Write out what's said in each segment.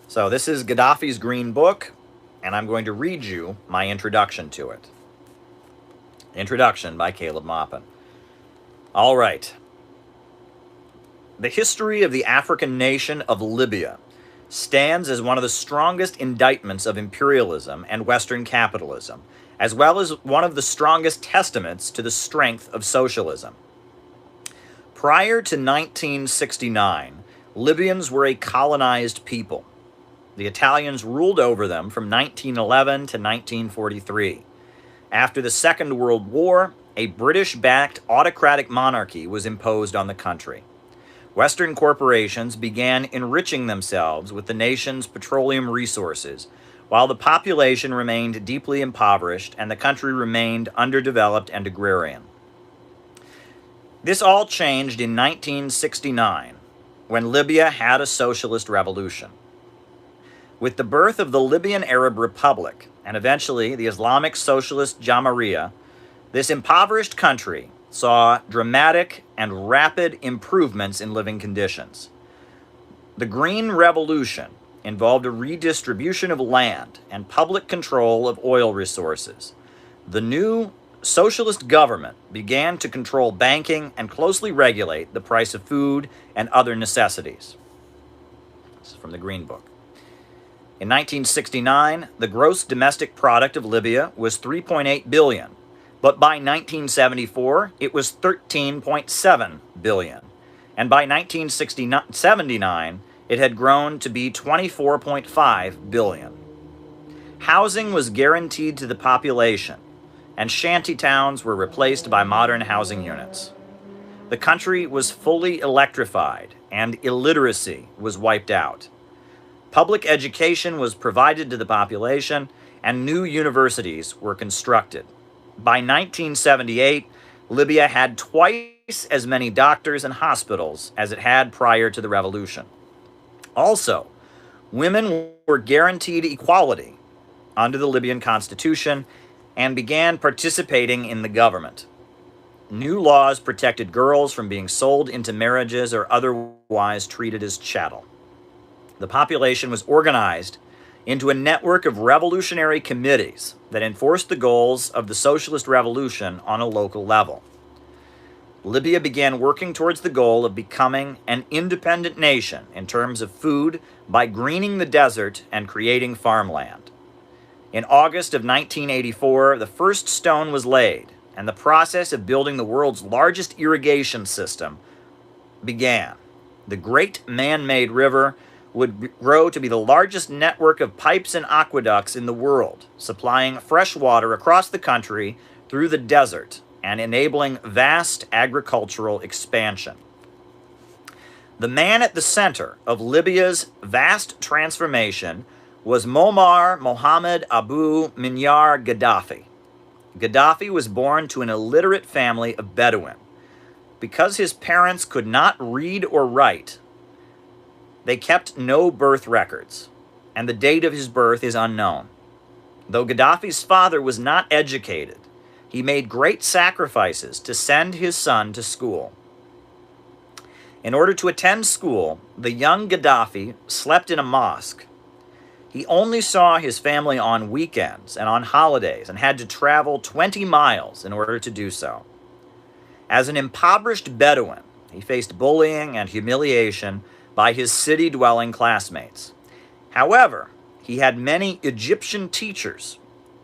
So this is Gaddafi's Green Book, and I'm going to read you my introduction to it. Introduction by Caleb Maupin. All right. The history of the African nation of Libya stands as one of the strongest indictments of imperialism and Western capitalism, as well as one of the strongest testaments to the strength of socialism. Prior to 1969, Libyans were a colonized people. The Italians ruled over them from 1911 to 1943. After the Second World War, a British-backed autocratic monarchy was imposed on the country. Western corporations began enriching themselves with the nation's petroleum resources, while the population remained deeply impoverished and the country remained underdeveloped and agrarian. This all changed in 1969, when Libya had a socialist revolution. With the birth of the Libyan Arab Republic, and eventually the Islamic Socialist Jamahiriya, this impoverished country saw dramatic and rapid improvements in living conditions. The Green Revolution involved a redistribution of land and public control of oil resources. The new socialist government began to control banking and closely regulate the price of food and other necessities. This is from the Green Book. In 1969, the gross domestic product of Libya was $3.8 billion, but by 1974, it was $13.7 billion. And by 1979, it had grown to be $24.5 billion. Housing was guaranteed to the population, and shanty towns were replaced by modern housing units. The country was fully electrified, and illiteracy was wiped out. Public education was provided to the population, and new universities were constructed. By 1978, Libya had twice as many doctors and hospitals as it had prior to the revolution. Also, women were guaranteed equality under the Libyan constitution and began participating in the government. New laws protected girls from being sold into marriages or otherwise treated as chattel. The population was organized into a network of revolutionary committees that enforced the goals of the socialist revolution on a local level. Libya began working towards the goal of becoming an independent nation in terms of food by greening the desert and creating farmland. In August of 1984, the first stone was laid, and the process of building the world's largest irrigation system began. The great man-made river would grow to be the largest network of pipes and aqueducts in the world, supplying fresh water across the country through the desert and enabling vast agricultural expansion. The man at the center of Libya's vast transformation was Muammar Mohammed Abu Minyar Gaddafi. Gaddafi was born to an illiterate family of Bedouin. Because his parents could not read or write, they kept no birth records, and the date of his birth is unknown. Though Gaddafi's father was not educated, he made great sacrifices to send his son to school. In order to attend school, the young Gaddafi slept in a mosque. He only saw his family on weekends and on holidays and had to travel 20 miles in order to do so. As an impoverished Bedouin, he faced bullying and humiliation by his city-dwelling classmates. However, he had many Egyptian teachers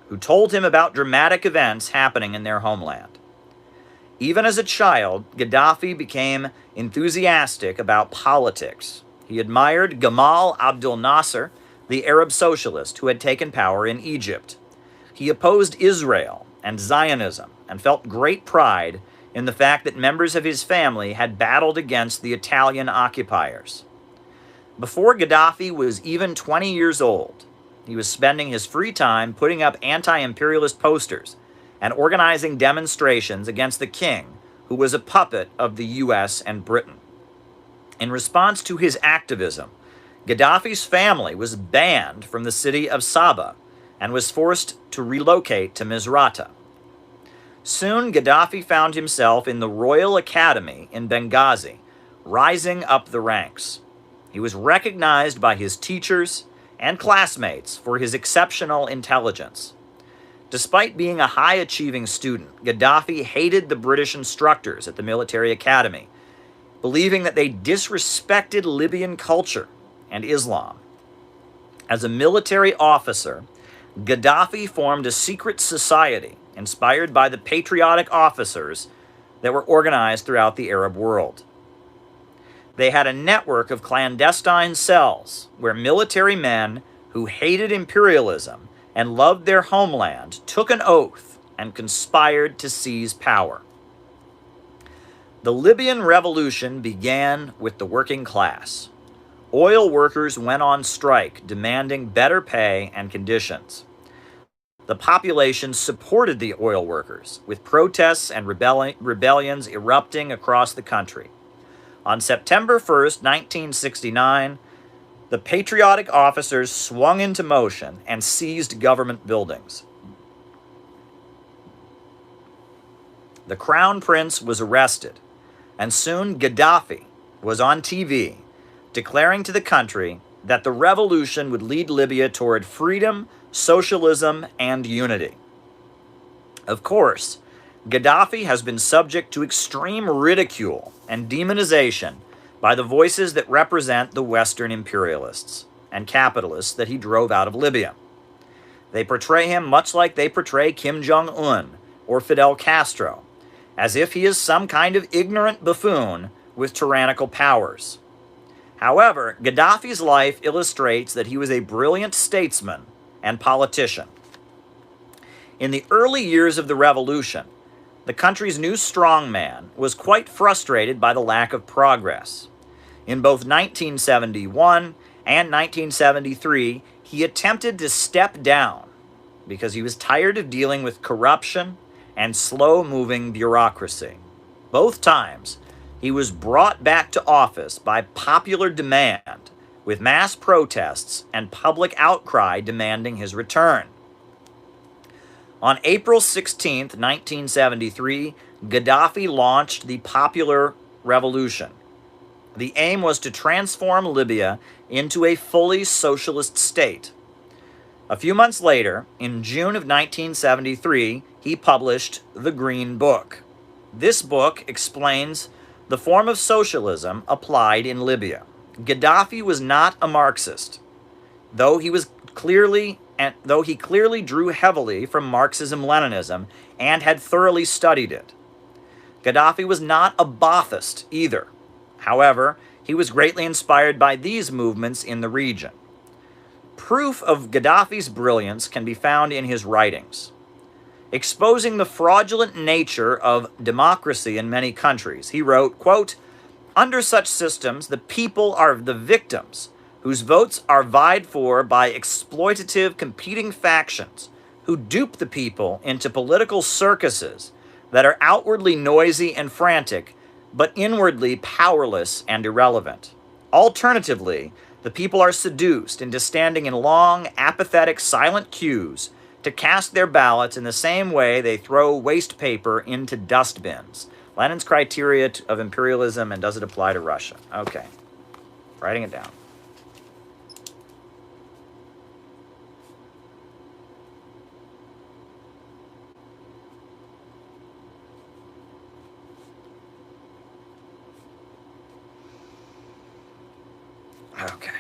who told him about dramatic events happening in their homeland. Even as a child, Gaddafi became enthusiastic about politics. He admired Gamal Abdel Nasser, the Arab socialist who had taken power in Egypt. He opposed Israel and Zionism and felt great pride in the fact that members of his family had battled against the Italian occupiers. Before Gaddafi was even 20 years old, he was spending his free time putting up anti-imperialist posters and organizing demonstrations against the king, who was a puppet of the US and Britain. In response to his activism, Gaddafi's family was banned from the city of Saba and was forced to relocate to Misrata. Soon, Gaddafi found himself in the Royal Academy in Benghazi, rising up the ranks. He was recognized by his teachers and classmates for his exceptional intelligence. Despite being a high-achieving student, Gaddafi hated the British instructors at the military academy, believing that they disrespected Libyan culture and Islam. As a military officer, Gaddafi formed a secret society inspired by the patriotic officers that were organized throughout the Arab world. They had a network of clandestine cells where military men who hated imperialism and loved their homeland took an oath and conspired to seize power. The Libyan Revolution began with the working class. Oil workers went on strike, demanding better pay and conditions. The population supported the oil workers, with protests and rebellions erupting across the country. On September 1st, 1969, the patriotic officers swung into motion and seized government buildings. The Crown Prince was arrested, and soon Gaddafi was on TV declaring to the country that the revolution would lead Libya toward freedom, socialism, and unity. Of course, Gaddafi has been subject to extreme ridicule and demonization by the voices that represent the Western imperialists and capitalists that he drove out of Libya. They portray him much like they portray Kim Jong-un or Fidel Castro, as if he is some kind of ignorant buffoon with tyrannical powers. However, Gaddafi's life illustrates that he was a brilliant statesman and politician. In the early years of the revolution, the country's new strongman was quite frustrated by the lack of progress. In both 1971 and 1973, he attempted to step down because he was tired of dealing with corruption and slow-moving bureaucracy. Both times, he was brought back to office by popular demand, with mass protests and public outcry demanding his return. On April 16, 1973, Gaddafi launched the Popular Revolution. The aim was to transform Libya into a fully socialist state. A few months later, in June of 1973, he published the Green Book. This book explains the form of socialism applied in Libya. Gaddafi was not a Marxist, though he clearly drew heavily from Marxism-Leninism and had thoroughly studied it. Gaddafi was not a Ba'athist either. However, he was greatly inspired by these movements in the region. Proof of Gaddafi's brilliance can be found in his writings. Exposing the fraudulent nature of democracy in many countries, he wrote, quote, "Under such systems, the people are the victims, whose votes are vied for by exploitative competing factions, who dupe the people into political circuses that are outwardly noisy and frantic, but inwardly powerless and irrelevant. Alternatively, the people are seduced into standing in long, apathetic, silent queues to cast their ballots in the same way they throw waste paper into dustbins." Lenin's criteria of imperialism, and does it apply to Russia? Okay, writing it down. Okay.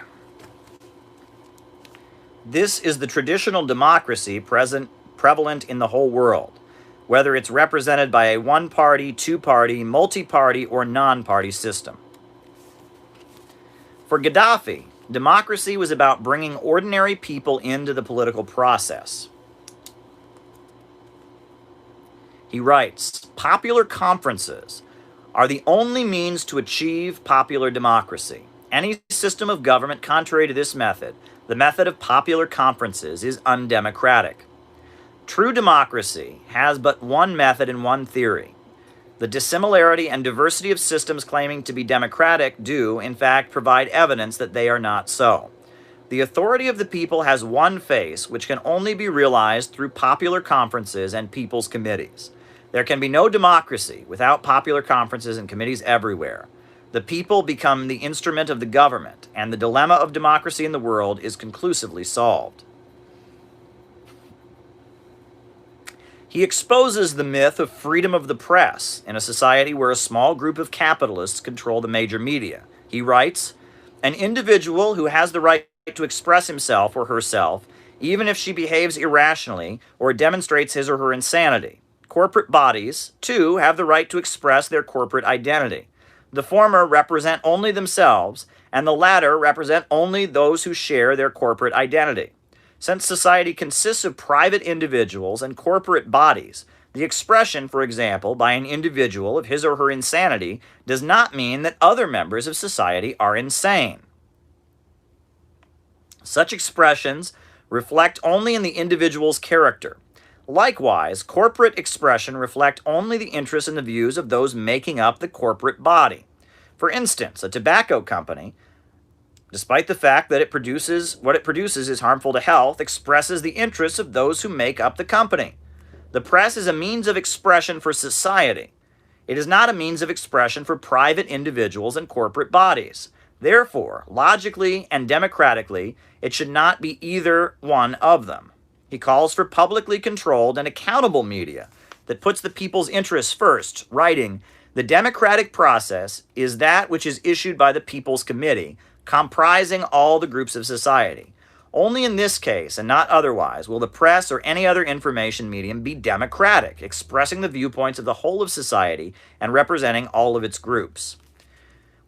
This is the traditional democracy prevalent in the whole world, whether it's represented by a one-party, two-party, multi-party, or non-party system. For Gaddafi, democracy was about bringing ordinary people into the political process. He writes, "Popular conferences are the only means to achieve popular democracy. Any system of government contrary to this method, the method of popular conferences, is undemocratic. True democracy has but one method and one theory. The dissimilarity and diversity of systems claiming to be democratic do, in fact, provide evidence that they are not so. The authority of the people has one face, which can only be realized through popular conferences and people's committees. There can be no democracy without popular conferences and committees everywhere. The people become the instrument of the government, and the dilemma of democracy in the world is conclusively solved. He exposes the myth of freedom of the press in a society where a small group of capitalists control the major media. He writes, "An individual who has the right to express himself or herself, even if she behaves irrationally or demonstrates his or her insanity. Corporate bodies, too, have the right to express their corporate identity. The former represent only themselves, and the latter represent only those who share their corporate identity. Since society consists of private individuals and corporate bodies, the expression, for example, by an individual of his or her insanity does not mean that other members of society are insane. Such expressions reflect only in the individual's character. Likewise, corporate expression reflect only the interests and the views of those making up the corporate body. For instance, a tobacco company, despite the fact that what it produces is harmful to health, expresses the interests of those who make up the company. The press is a means of expression for society. It is not a means of expression for private individuals and corporate bodies. Therefore, logically and democratically, it should not be either one of them. He calls for publicly controlled and accountable media that puts the people's interests first, writing, "The democratic process is that which is issued by the People's Committee, comprising all the groups of society. Only in this case, and not otherwise, will the press or any other information medium be democratic, expressing the viewpoints of the whole of society and representing all of its groups."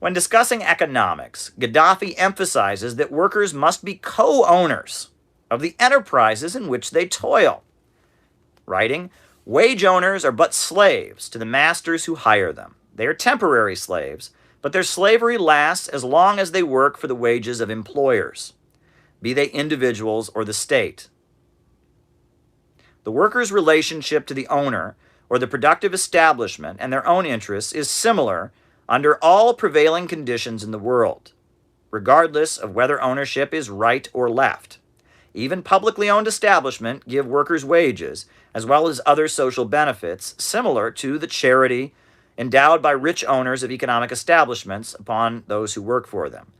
When discussing economics, Gaddafi emphasizes that workers must be co-owners of the enterprises in which they toil. Writing, "Wage owners are but slaves to the masters who hire them. They are temporary slaves, but their slavery lasts as long as they work for the wages of employers, be they individuals or the state. The worker's relationship to the owner or the productive establishment and their own interests is similar under all prevailing conditions in the world, regardless of whether ownership is right or left. Even publicly owned establishments give workers wages, as well as other social benefits, similar to the charity endowed by rich owners of economic establishments upon those who work for them.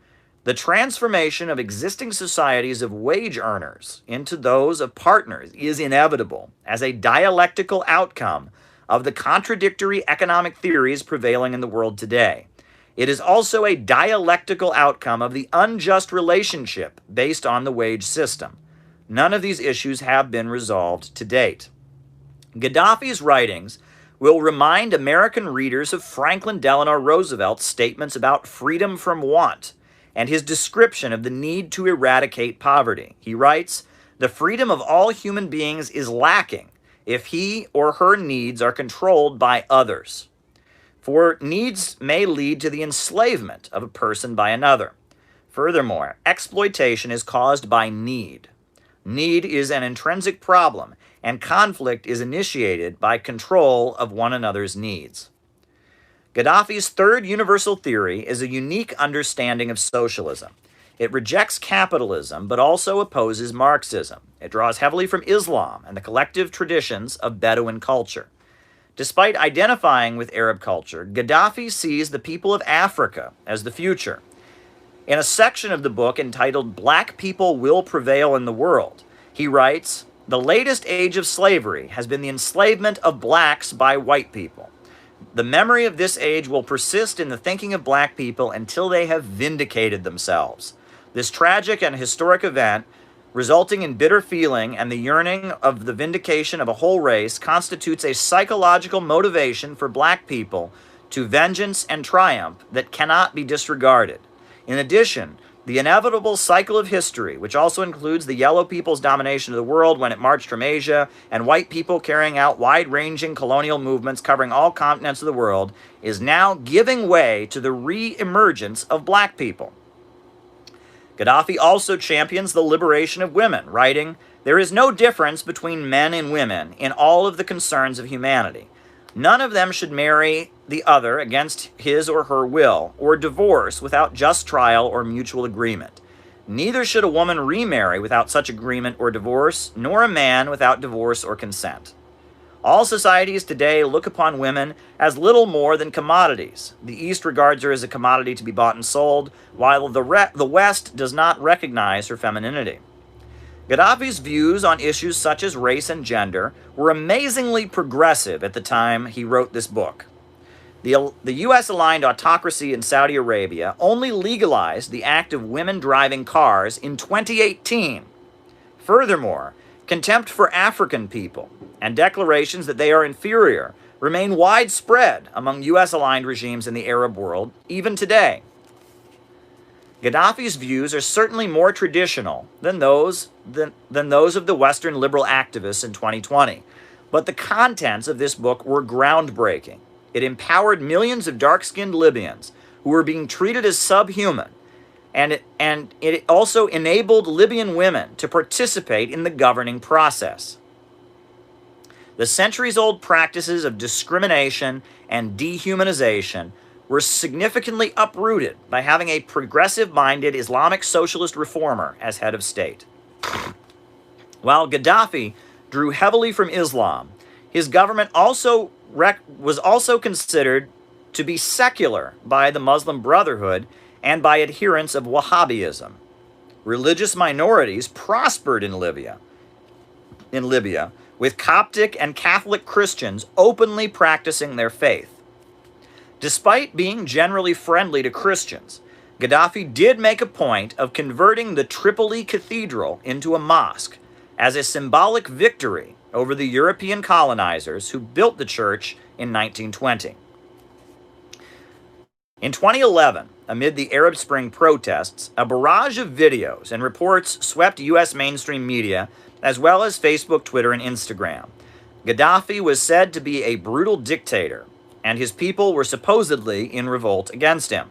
The transformation of existing societies of wage earners into those of partners is inevitable as a dialectical outcome of the contradictory economic theories prevailing in the world today. It is also a dialectical outcome of the unjust relationship based on the wage system. None of these issues have been resolved to date. Gaddafi's writings will remind American readers of Franklin Delano Roosevelt's statements about freedom from want and his description of the need to eradicate poverty. He writes, "The freedom of all human beings is lacking if he or her needs are controlled by others. For needs may lead to the enslavement of a person by another. Furthermore, exploitation is caused by need. Need is an intrinsic problem, and conflict is initiated by control of one another's needs." Gaddafi's third universal theory is a unique understanding of socialism. It rejects capitalism, but also opposes Marxism. It draws heavily from Islam and the collective traditions of Bedouin culture. Despite identifying with Arab culture, Gaddafi sees the people of Africa as the future. In a section of the book entitled "Black People Will Prevail in the World," he writes, "The latest age of slavery has been the enslavement of blacks by white people. The memory of this age will persist in the thinking of black people until they have vindicated themselves. This tragic and historic event, resulting in bitter feeling and the yearning of the vindication of a whole race, constitutes a psychological motivation for black people to vengeance and triumph that cannot be disregarded. In addition, the inevitable cycle of history, which also includes the yellow people's domination of the world when it marched from Asia, and white people carrying out wide-ranging colonial movements covering all continents of the world, is now giving way to the re-emergence of black people." Gaddafi also champions the liberation of women, writing, "There is no difference between men and women in all of the concerns of humanity. None of them should marry the other against his or her will, or divorce without just trial or mutual agreement. Neither should a woman remarry without such agreement or divorce, nor a man without divorce or consent. All societies today look upon women as little more than commodities. The East regards her as a commodity to be bought and sold, while the West does not recognize her femininity. Gaddafi's views on issues such as race and gender were amazingly progressive at the time he wrote this book. The U.S.-aligned autocracy in Saudi Arabia only legalized the act of women driving cars in 2018. Furthermore, contempt for African people and declarations that they are inferior remain widespread among U.S.-aligned regimes in the Arab world, even today. Gaddafi's views are certainly more traditional than those of the Western liberal activists in 2020, but the contents of this book were groundbreaking. It empowered millions of dark-skinned Libyans who were being treated as subhuman, and it also enabled Libyan women to participate in the governing process. The centuries-old practices of discrimination and dehumanization were significantly uprooted by having a progressive-minded Islamic socialist reformer as head of state. While Gaddafi drew heavily from Islam, his government was also considered to be secular by the Muslim Brotherhood and by adherents of Wahhabism. Religious minorities prospered in Libya, with Coptic and Catholic Christians openly practicing their faith. Despite being generally friendly to Christians, Gaddafi did make a point of converting the Tripoli Cathedral into a mosque as a symbolic victory over the European colonizers who built the church in 1920. In 2011, amid the Arab Spring protests, a barrage of videos and reports swept U.S. mainstream media, as well as Facebook, Twitter, and Instagram. Gaddafi was said to be a brutal dictator, and his people were supposedly in revolt against him.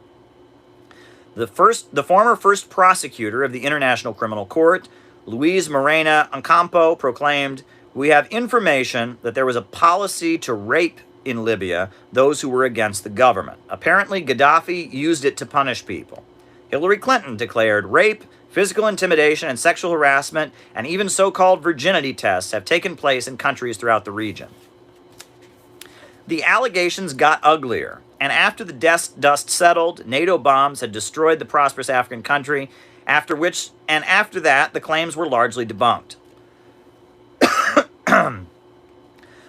The former first prosecutor of the International Criminal Court, Luis Morena Ocampo, proclaimed, "We have information that there was a policy to rape in Libya those who were against the government. Apparently, Gaddafi used it to punish people." Hillary Clinton declared rape, physical intimidation, and sexual harassment, and even so-called virginity tests have taken place in countries throughout the region. The allegations got uglier, and after the dust settled, NATO bombs had destroyed the prosperous African country, after that, the claims were largely debunked.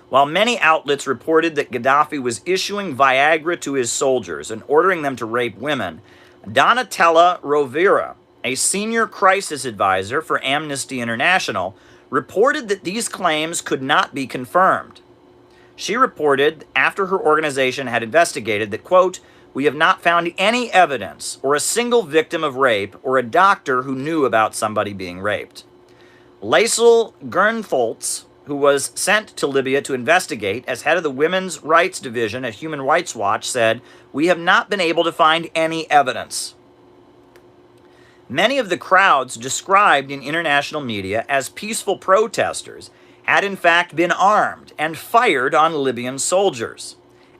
While many outlets reported that Gaddafi was issuing Viagra to his soldiers and ordering them to rape women, Donatella Rovira, a senior crisis advisor for Amnesty International, reported that these claims could not be confirmed. She reported, after her organization had investigated, that, quote, "We have not found any evidence or a single victim of rape or a doctor who knew about somebody being raped." Laisel Gernfoltz, who was sent to Libya to investigate as head of the Women's Rights Division at Human Rights Watch, said, "We have not been able to find any evidence." Many of the crowds described in international media as peaceful protesters had in fact been armed and fired on Libyan soldiers.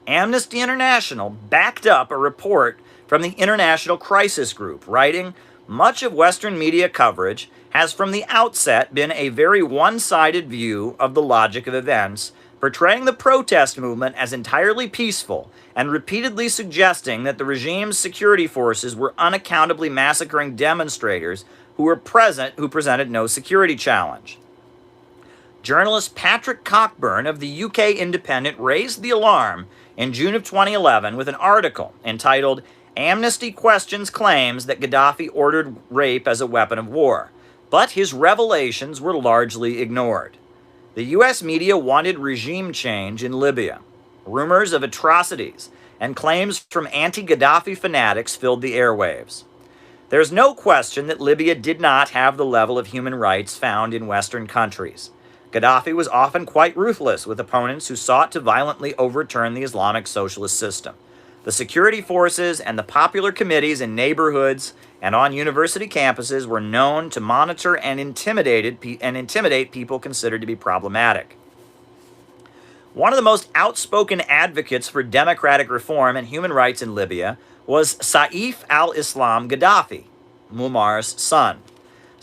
Amnesty International backed up a report from the International Crisis Group, writing, "Much of Western media coverage has from the outset been a very one-sided view of the logic of events, portraying the protest movement as entirely peaceful and repeatedly suggesting that the regime's security forces were unaccountably massacring demonstrators who presented no security challenge." Journalist Patrick Cockburn of the UK Independent raised the alarm in June of 2011 with an article entitled "Amnesty Questions Claims that Gaddafi Ordered Rape as a Weapon of War," but his revelations were largely ignored. The US media wanted regime change in Libya. Rumors of atrocities and claims from anti-Gaddafi fanatics filled the airwaves. There's no question that Libya did not have the level of human rights found in Western countries. Gaddafi was often quite ruthless with opponents who sought to violently overturn the Islamic socialist system. The security forces and the popular committees in neighborhoods and on university campuses were known to monitor and intimidate people considered to be problematic. One of the most outspoken advocates for democratic reform and human rights in Libya was Saif al-Islam Gaddafi, Muammar's son.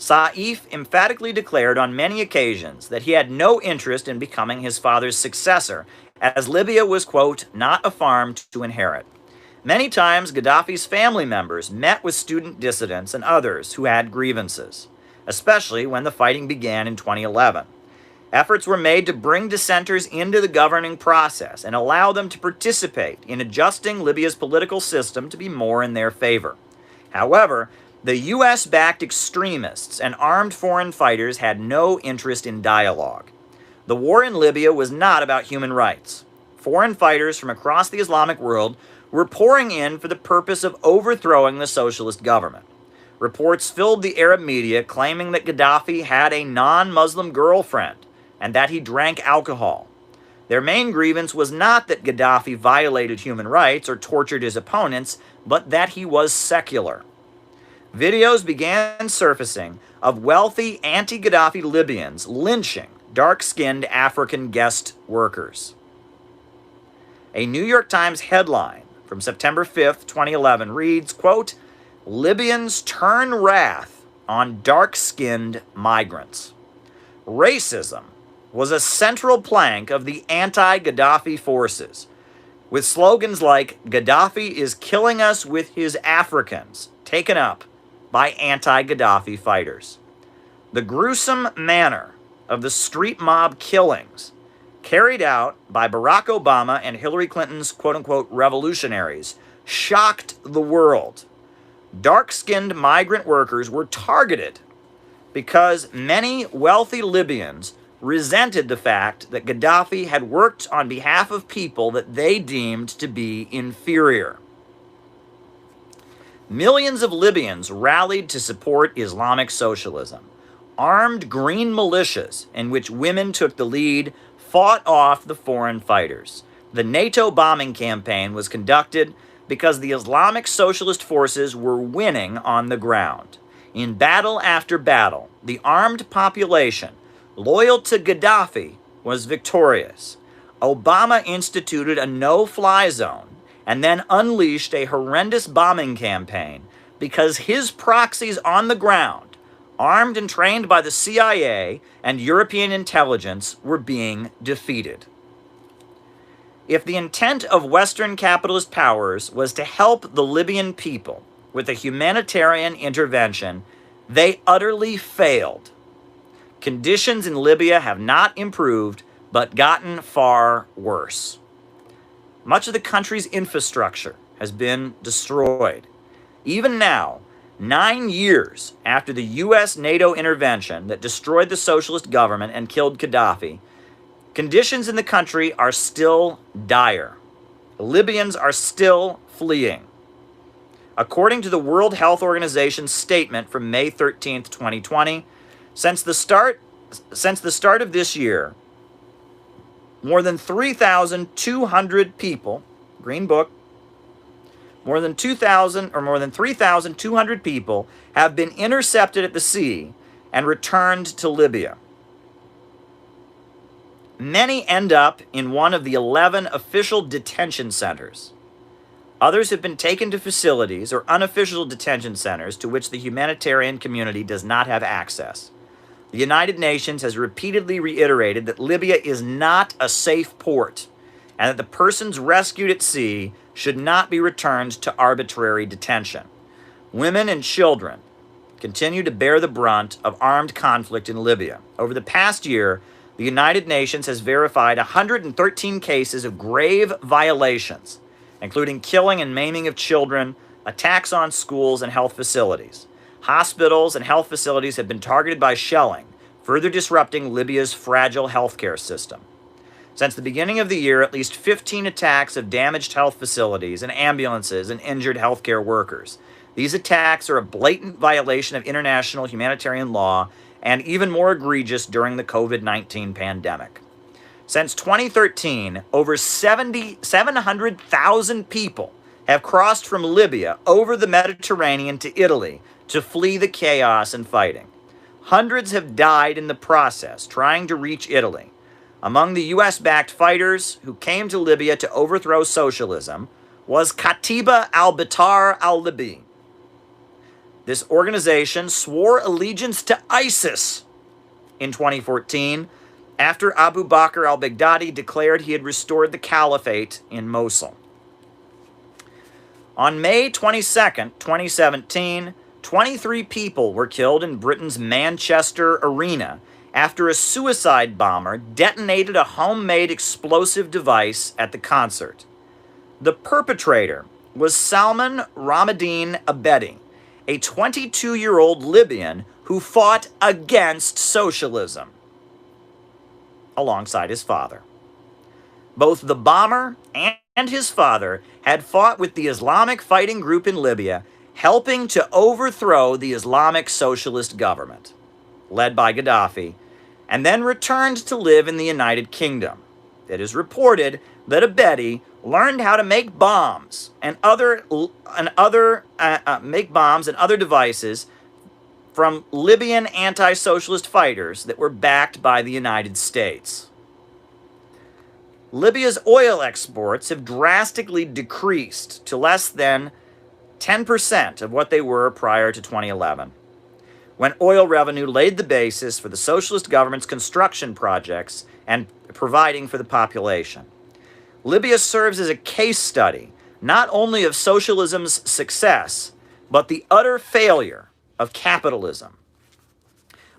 Saif emphatically declared on many occasions that he had no interest in becoming his father's successor, as Libya was, quote, not a farm to inherit. Many times, Gaddafi's family members met with student dissidents and others who had grievances, especially when the fighting began in 2011. Efforts were made to bring dissenters into the governing process and allow them to participate in adjusting Libya's political system to be more in their favor. However, the U.S.-backed extremists and armed foreign fighters had no interest in dialogue. The war in Libya was not about human rights. Foreign fighters from across the Islamic world were pouring in for the purpose of overthrowing the socialist government. Reports filled the Arab media claiming that Gaddafi had a non-Muslim girlfriend and that he drank alcohol. Their main grievance was not that Gaddafi violated human rights or tortured his opponents, but that he was secular. Videos began surfacing of wealthy anti-Gaddafi Libyans lynching dark-skinned African guest workers. A New York Times headline from September 5th, 2011 reads, quote, Libyans turn wrath on dark-skinned migrants. Racism was a central plank of the anti-Gaddafi forces, with slogans like, Gaddafi is killing us with his Africans, taken up by anti-Gaddafi fighters. The gruesome manner of the street mob killings carried out by Barack Obama and Hillary Clinton's quote-unquote revolutionaries shocked the world. Dark-skinned migrant workers were targeted because many wealthy Libyans resented the fact that Gaddafi had worked on behalf of people that they deemed to be inferior. Millions of Libyans rallied to support Islamic socialism. Armed green militias, in which women took the lead, fought off the foreign fighters. The Nato bombing campaign was conducted because the Islamic socialist forces were winning on the ground. In battle after battle, the armed population, loyal to Gaddafi, was victorious. Obama instituted a no-fly zone and then unleashed a horrendous bombing campaign because his proxies on the ground, armed and trained by the CIA and European intelligence, were being defeated. If the intent of Western capitalist powers was to help the Libyan people with a humanitarian intervention, they utterly failed. Conditions in Libya have not improved, but gotten far worse. Much of the country's infrastructure has been destroyed. Even now, 9 years after the U.S. NATO intervention that destroyed the socialist government and killed Gaddafi, conditions in the country are still dire. Libyans are still fleeing. According to the World Health Organization's statement from May 13, 2020, since the start of this year, more than 3,200 people, Green Book, more than 3,200 people have been intercepted at the sea and returned to Libya. Many end up in one of the 11 official detention centers. Others have been taken to facilities or unofficial detention centers to which the humanitarian community does not have access. The United Nations has repeatedly reiterated that Libya is not a safe port and that the persons rescued at sea should not be returned to arbitrary detention. Women and children continue to bear the brunt of armed conflict in Libya. Over the past year, the United Nations has verified 113 cases of grave violations, including killing and maiming of children, attacks on schools and health facilities. Hospitals and health facilities have been targeted by shelling, further disrupting Libya's fragile healthcare system. Since the beginning of the year, at least 15 attacks have damaged health facilities and ambulances and injured healthcare workers. These attacks are a blatant violation of international humanitarian law and even more egregious during the COVID-19 pandemic. Since 2013, over 700,000 people have crossed from Libya over the Mediterranean to Italy to flee the chaos and fighting. Hundreds have died in the process trying to reach Italy. Among the U.S.-backed fighters who came to Libya to overthrow socialism was Katiba al-Batar al-Libi. This organization swore allegiance to ISIS in 2014 after Abu Bakr al-Baghdadi declared he had restored the caliphate in Mosul. On May 22, 2017, 23 people were killed in Britain's Manchester Arena after a suicide bomber detonated a homemade explosive device at the concert. The perpetrator was Salman Ramadan Abedi, a 22-year-old Libyan who fought against socialism alongside his father. Both the bomber and his father had fought with the Islamic fighting group in Libya, helping to overthrow the Islamic socialist government, led by Gaddafi, and then returned to live in the United Kingdom. It is reported that Abedi learned how to make bombs and other devices from Libyan anti-socialist fighters that were backed by the United States. Libya's oil exports have drastically decreased to less than 10% of what they were prior to 2011, when oil revenue laid the basis for the socialist government's construction projects and providing for the population. Libya serves as a case study, not only of socialism's success, but the utter failure of capitalism.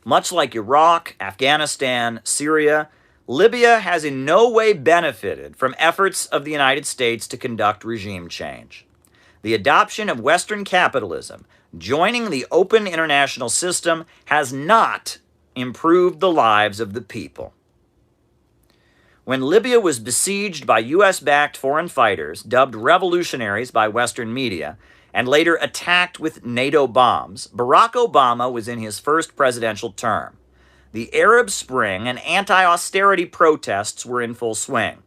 Much like Iraq, Afghanistan, Syria, Libya has in no way benefited from efforts of the United States to conduct regime change. The adoption of Western capitalism, joining the open international system, has not improved the lives of the people. When Libya was besieged by U.S.-backed foreign fighters, dubbed revolutionaries by Western media, and later attacked with NATO bombs, Barack Obama was in his first presidential term. The Arab Spring and anti-austerity protests were in full swing.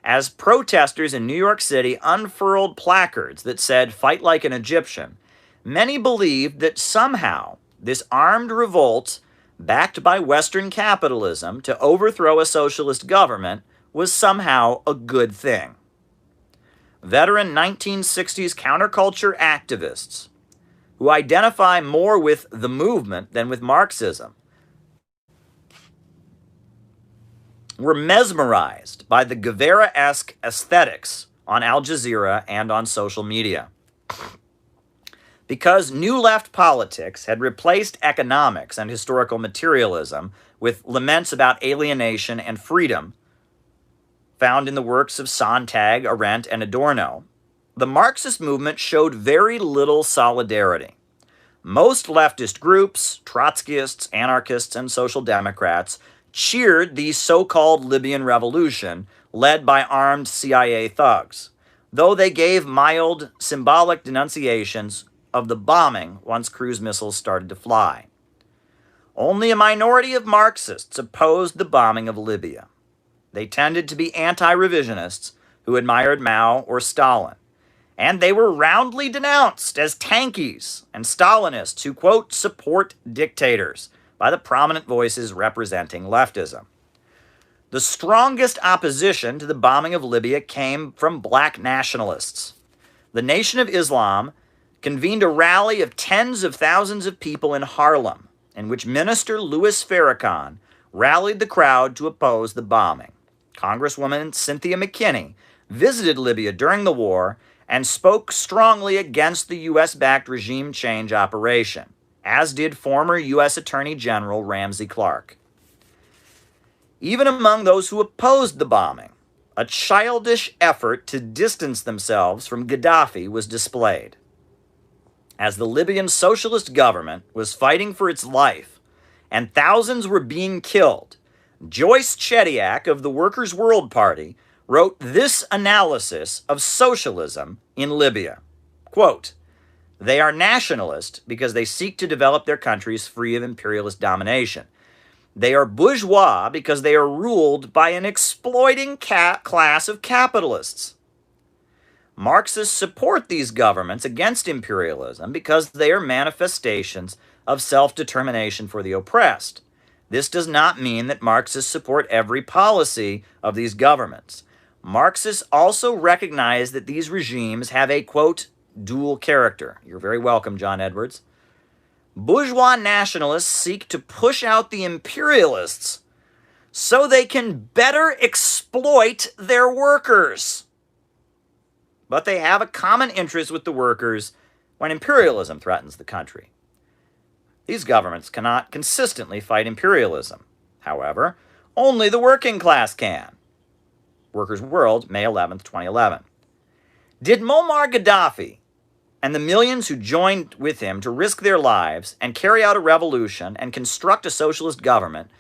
As protesters in New York City unfurled placards that said, "Fight like an Egyptian," many believed that somehow this armed revolt, backed by Western capitalism to overthrow a socialist government, was somehow a good thing. Veteran 1960s counterculture activists, who identify more with the movement than with Marxism, were mesmerized by the Guevara-esque aesthetics on Al Jazeera and on social media. Because New Left politics had replaced economics and historical materialism with laments about alienation and freedom, found in the works of Sontag, Arendt, and Adorno, the Marxist movement showed very little solidarity. Most leftist groups, Trotskyists, anarchists, and social democrats, cheered the so-called Libyan Revolution, led by armed CIA thugs, though they gave mild, symbolic denunciations of the bombing once cruise missiles started to fly. Only a minority of Marxists opposed the bombing of Libya. They tended to be anti-revisionists who admired Mao or Stalin, and they were roundly denounced as tankies and Stalinists who, quote, support dictators, by the prominent voices representing leftism. The strongest opposition to the bombing of Libya came from black nationalists. The Nation of Islam convened a rally of tens of thousands of people in Harlem, in which Minister Louis Farrakhan rallied the crowd to oppose the bombing. Congresswoman Cynthia McKinney visited Libya during the war and spoke strongly against the U.S.-backed regime change operation, as did former U.S. Attorney General Ramsey Clark. Even among those who opposed the bombing, a childish effort to distance themselves from Gaddafi was displayed. As the Libyan socialist government was fighting for its life and thousands were being killed, Joyce Chediak of the Workers' World Party wrote this analysis of socialism in Libya. Quote, "They are nationalist because they seek to develop their countries free of imperialist domination. They are bourgeois because they are ruled by an exploiting class of capitalists. Marxists support these governments against imperialism because they are manifestations of self-determination for the oppressed. This does not mean that Marxists support every policy of these governments. Marxists also recognize that these regimes have a, quote, dual character. You're very welcome, John Edwards. Bourgeois nationalists seek to push out the imperialists so they can better exploit their workers. But they have a common interest with the workers when imperialism threatens the country. These governments cannot consistently fight imperialism. However, only the working class can. Workers' World, May 11th, 2011. Did Muammar Gaddafi and the millions who joined with him to risk their lives and carry out a revolution and construct a socialist government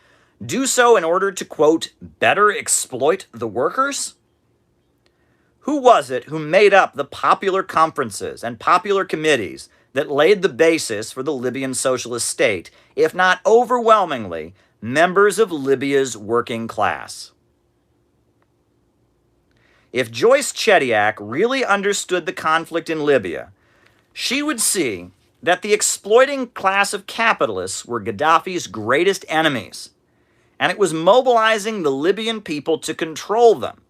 do so in order to, quote, better exploit the workers? Who was it who made up the popular conferences and popular committees that laid the basis for the Libyan socialist state, if not overwhelmingly members of Libya's working class? If Joyce Chediak really understood the conflict in Libya, she would see that the exploiting class of capitalists were Gaddafi's greatest enemies, and it was mobilizing the Libyan people to control them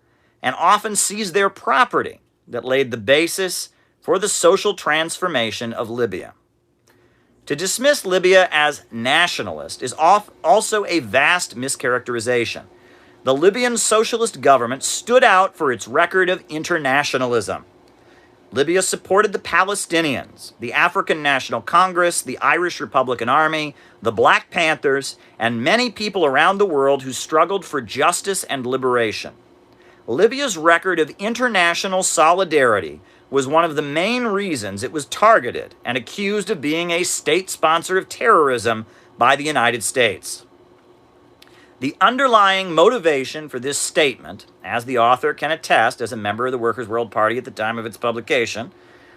and often seize their property that laid the basis for the social transformation of Libya. To dismiss Libya as nationalist is also a vast mischaracterization. The Libyan socialist government stood out for its record of internationalism. Libya supported the Palestinians, the African National Congress, the Irish Republican Army, the Black Panthers, and many people around the world who struggled for justice and liberation. Libya's record of international solidarity was one of the main reasons it was targeted and accused of being a state sponsor of terrorism by the United States. The underlying motivation for this statement, as the author can attest as a member of the Workers' World Party at the time of its publication,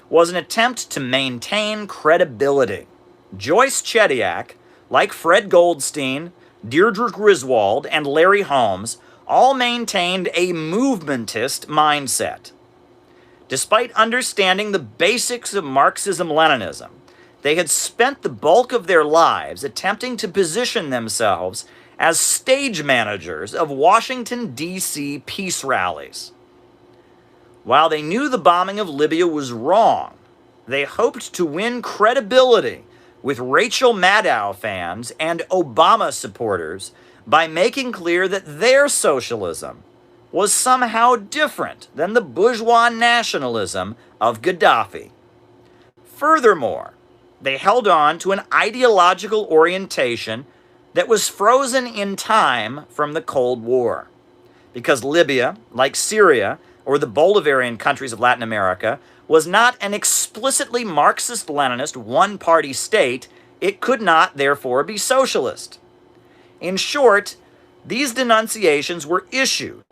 was an attempt to maintain credibility. Joyce Chediak, like Fred Goldstein, Deirdre Griswold, and Larry Holmes, all maintained a movementist mindset. Despite understanding the basics of Marxism-Leninism, they had spent the bulk of their lives attempting to position themselves as stage managers of Washington, D.C. peace rallies. While they knew the bombing of Libya was wrong, they hoped to win credibility with Rachel Maddow fans and Obama supporters by making clear that their socialism was somehow different than the bourgeois nationalism of Gaddafi. Furthermore, they held on to an ideological orientation that was frozen in time from the Cold War. Because Libya, like Syria or the Bolivarian countries of Latin America, was not an explicitly Marxist-Leninist one-party state, it could not, therefore, be socialist. In short, these denunciations were issued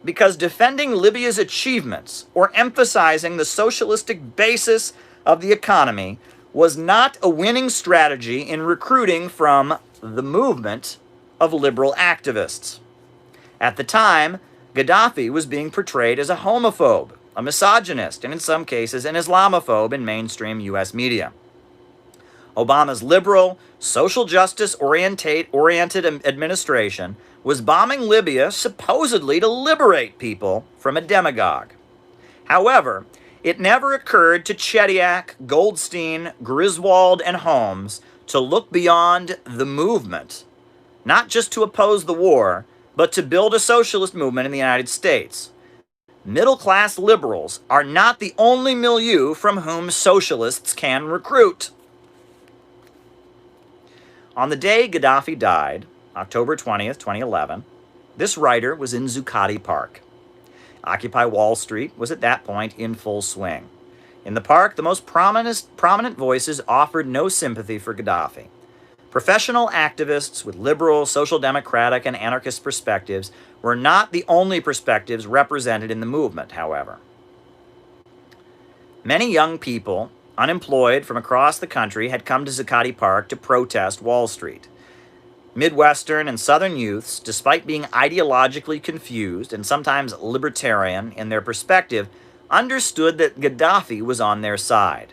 because defending Libya's achievements or emphasizing the socialistic basis of the economy was not a winning strategy in recruiting from the movement of liberal activists. At the time, Gaddafi was being portrayed as a homophobe, a misogynist, and in some cases an Islamophobe in mainstream U.S. media. Obama's liberal, social justice-oriented administration was bombing Libya supposedly to liberate people from a demagogue. However, it never occurred to Chediak, Goldstein, Griswold, and Holmes to look beyond the movement, not just to oppose the war, but to build a socialist movement in the United States. Middle-class liberals are not the only milieu from whom socialists can recruit. On the day Gaddafi died, October 20th, 2011, this writer was in Zuccotti Park. Occupy Wall Street was at that point in full swing. In the park, the most prominent voices offered no sympathy for Gaddafi. Professional activists with liberal, social democratic, and anarchist perspectives were not the only perspectives represented in the movement, however. Many young people, unemployed from across the country, had come to Zuccotti Park to protest Wall Street. Midwestern and Southern youths, despite being ideologically confused and sometimes libertarian in their perspective, understood that Gaddafi was on their side.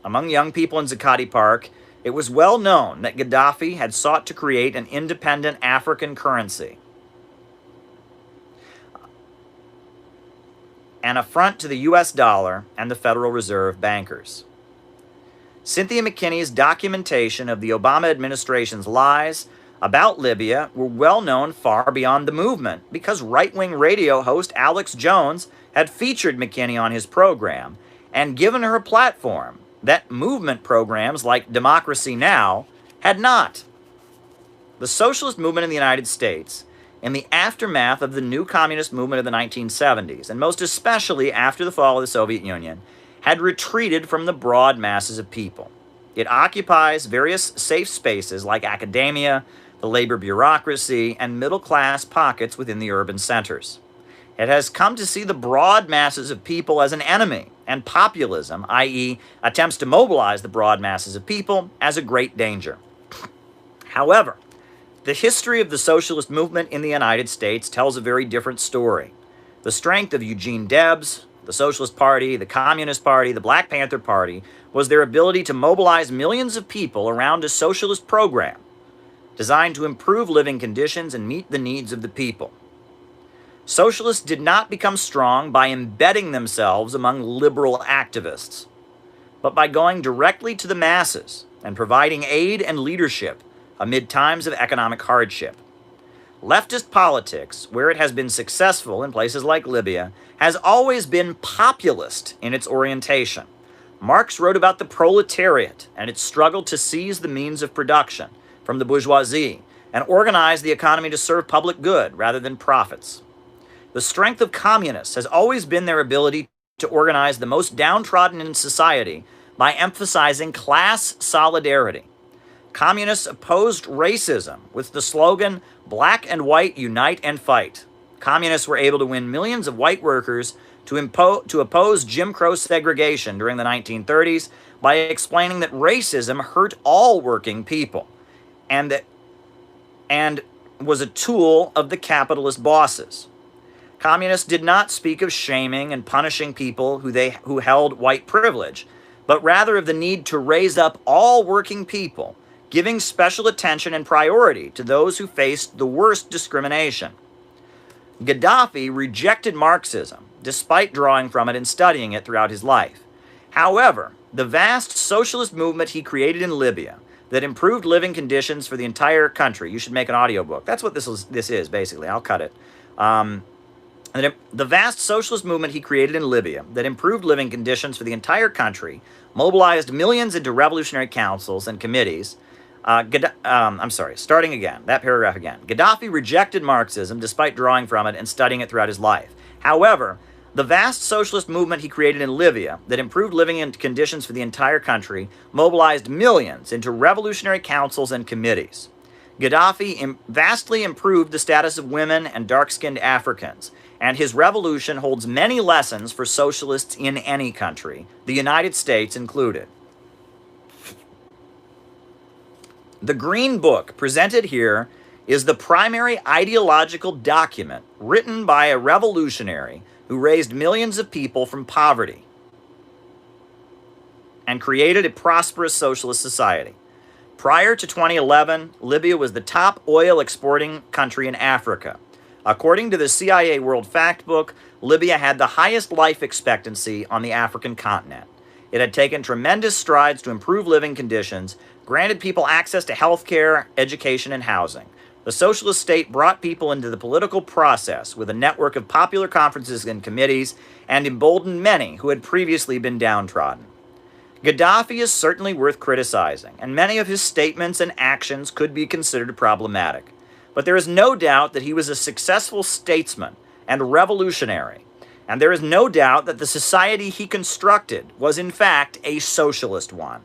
Among young people in Zuccotti Park, it was well known that Gaddafi had sought to create an independent African currency. an affront to the US dollar and the Federal Reserve bankers. Cynthia McKinney's documentation of the Obama administration's lies about Libya were well known far beyond the movement because right-wing radio host Alex Jones had featured McKinney on his program and given her a platform that movement programs like Democracy Now! Had not. The socialist movement in the United States, in the aftermath of the new communist movement of the 1970s, and most especially after the fall of the Soviet Union, had retreated from the broad masses of people. It occupies various safe spaces like academia, the labor bureaucracy, and middle-class pockets within the urban centers. It has come to see the broad masses of people as an enemy, and populism, i.e., attempts to mobilize the broad masses of people, as a great danger. However, the history of the socialist movement in the United States tells a very different story. The strength of Eugene Debs, the Socialist Party, the Communist Party, the Black Panther Party, was their ability to mobilize millions of people around a socialist program designed to improve living conditions and meet the needs of the people. Socialists did not become strong by embedding themselves among liberal activists, but by going directly to the masses and providing aid and leadership amid times of economic hardship. Leftist politics, where it has been successful in places like Libya, has always been populist in its orientation. Marx wrote about the proletariat and its struggle to seize the means of production from the bourgeoisie and organize the economy to serve public good rather than profits. The strength of communists has always been their ability to organize the most downtrodden in society by emphasizing class solidarity. Communists opposed racism with the slogan, "Black and white unite and fight." Communists were able to win millions of white workers to oppose Jim Crow segregation during the 1930s by explaining that racism hurt all working people and was a tool of the capitalist bosses. Communists did not speak of shaming and punishing people who held white privilege, but rather of the need to raise up all working people, giving special attention and priority to those who faced the worst discrimination. Gaddafi rejected Marxism, despite drawing from it and studying it throughout his life. However, the vast socialist movement he created in Libya that improved living conditions for the entire country. You should make an audiobook. That's what this is basically. I'll cut it. The vast socialist movement he created in Libya that improved living conditions for the entire country, mobilized millions into revolutionary councils and committees. Starting again, that paragraph again. Gaddafi rejected Marxism despite drawing from it and studying it throughout his life. However, the vast socialist movement he created in Libya that improved living conditions for the entire country mobilized millions into revolutionary councils and committees. Gaddafi vastly improved the status of women and dark-skinned Africans, and his revolution holds many lessons for socialists in any country, the United States included. The Green Book presented here is the primary ideological document written by a revolutionary who raised millions of people from poverty and created a prosperous socialist society. Prior to 2011, Libya was the top oil exporting country in Africa. According to the CIA World Factbook, Libya had the highest life expectancy on the African continent. It had taken tremendous strides to improve living conditions, granted people access to health care, education, and housing. The socialist state brought people into the political process with a network of popular conferences and committees and emboldened many who had previously been downtrodden. Gaddafi is certainly worth criticizing, and many of his statements and actions could be considered problematic. But there is no doubt that he was a successful statesman and revolutionary, and there is no doubt that the society he constructed was in fact a socialist one.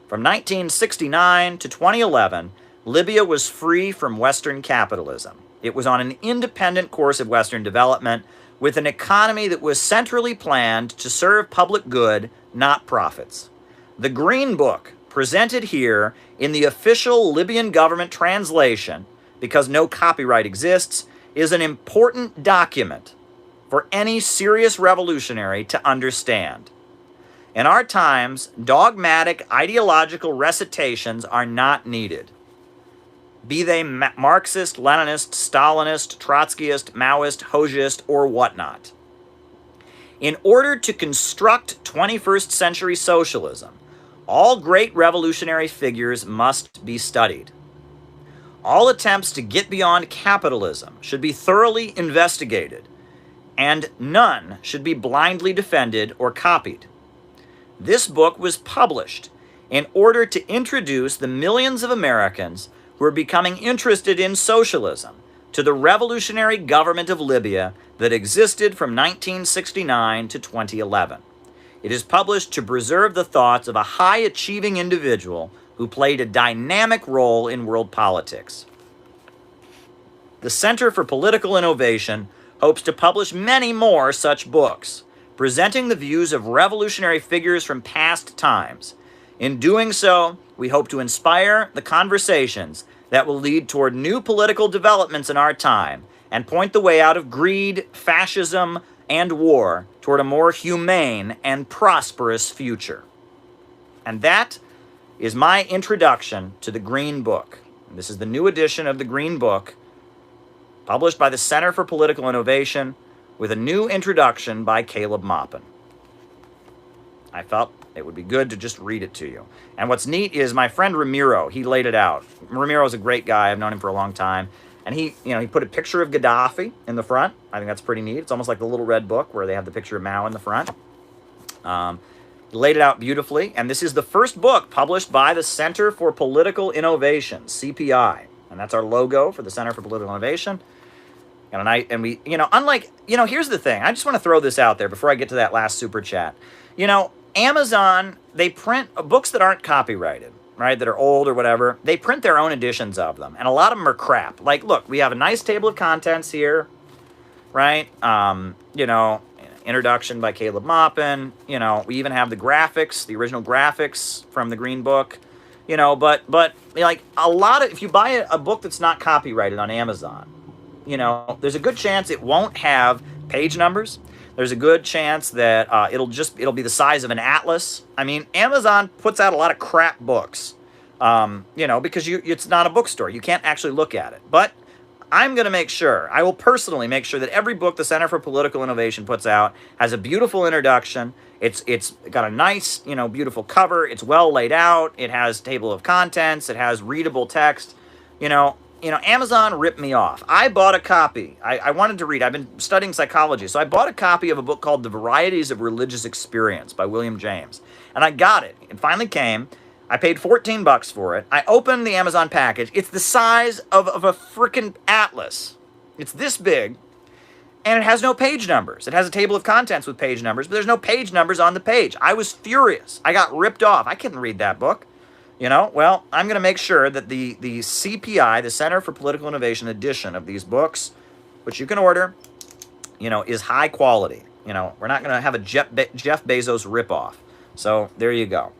From 1969 to 2011, Libya was free from Western capitalism. It was on an independent course of Western development with an economy that was centrally planned to serve public good, not profits. The Green Book, presented here in the official Libyan government translation, because no copyright exists, is an important document for any serious revolutionary to understand. In our times, dogmatic ideological recitations are not needed. Be they Marxist, Leninist, Stalinist, Trotskyist, Maoist, Hoxhaist, or whatnot. In order to construct 21st century socialism, all great revolutionary figures must be studied. All attempts to get beyond capitalism should be thoroughly investigated, and none should be blindly defended or copied. This book was published in order to introduce the millions of Americans who are becoming interested in socialism to the revolutionary government of Libya that existed from 1969 to 2011. It is published to preserve the thoughts of a high-achieving individual who played a dynamic role in world politics. The Center for Political Innovation hopes to publish many more such books, presenting the views of revolutionary figures from past times. In doing so, we hope to inspire the conversations that will lead toward new political developments in our time and point the way out of greed, fascism, and war toward a more humane and prosperous future. And that is my introduction to the Green Book. This is the new edition of the Green Book, published by the Center for Political Innovation, with a new introduction by Caleb Maupin. I felt it would be good to just read it to you. And what's neat is my friend Ramiro, he laid it out. Ramiro's a great guy. I've known him for a long time. And he put a picture of Gaddafi in the front. I think that's pretty neat. It's almost like the Little Red Book where they have the picture of Mao in the front. Laid it out beautifully. And this is the first book published by the Center for Political Innovation, CPI. And that's our logo for the Center for Political Innovation. And we, unlike, here's the thing. I just want to throw this out there before I get to that last super chat. Amazon, they print books that aren't copyrighted, right, that are old or whatever. They print their own editions of them, and a lot of them are crap. Like, look, we have a nice table of contents here, right? Introduction by Caleb Maupin. We even have the graphics, the original graphics from the Green Book. But like a lot of, if you buy a book that's not copyrighted on Amazon, there's a good chance it won't have page numbers. There's a good chance that it'll be the size of an atlas. I mean, Amazon puts out a lot of crap books, because it's not a bookstore. You can't actually look at it. But I'm going to make sure, I will personally make sure that every book the Center for Political Innovation puts out has a beautiful introduction. It's got a nice, beautiful cover. It's well laid out. It has table of contents. It has readable text. Amazon ripped me off. I bought a copy. I wanted to read. I've been studying psychology, so I bought a copy of a book called The Varieties of Religious Experience by William James. And I got it. It finally came. I paid $14 for it. I opened the Amazon package. It's the size of a freaking atlas. It's this big, and it has no page numbers. It has a table of contents with page numbers, but there's no page numbers on the page. I was furious. I got ripped off. I couldn't read that book. Well, I'm going to make sure that the CPI, the Center for Political Innovation edition of these books, which you can order, is high quality. We're not going to have a Jeff Bezos ripoff. So there you go.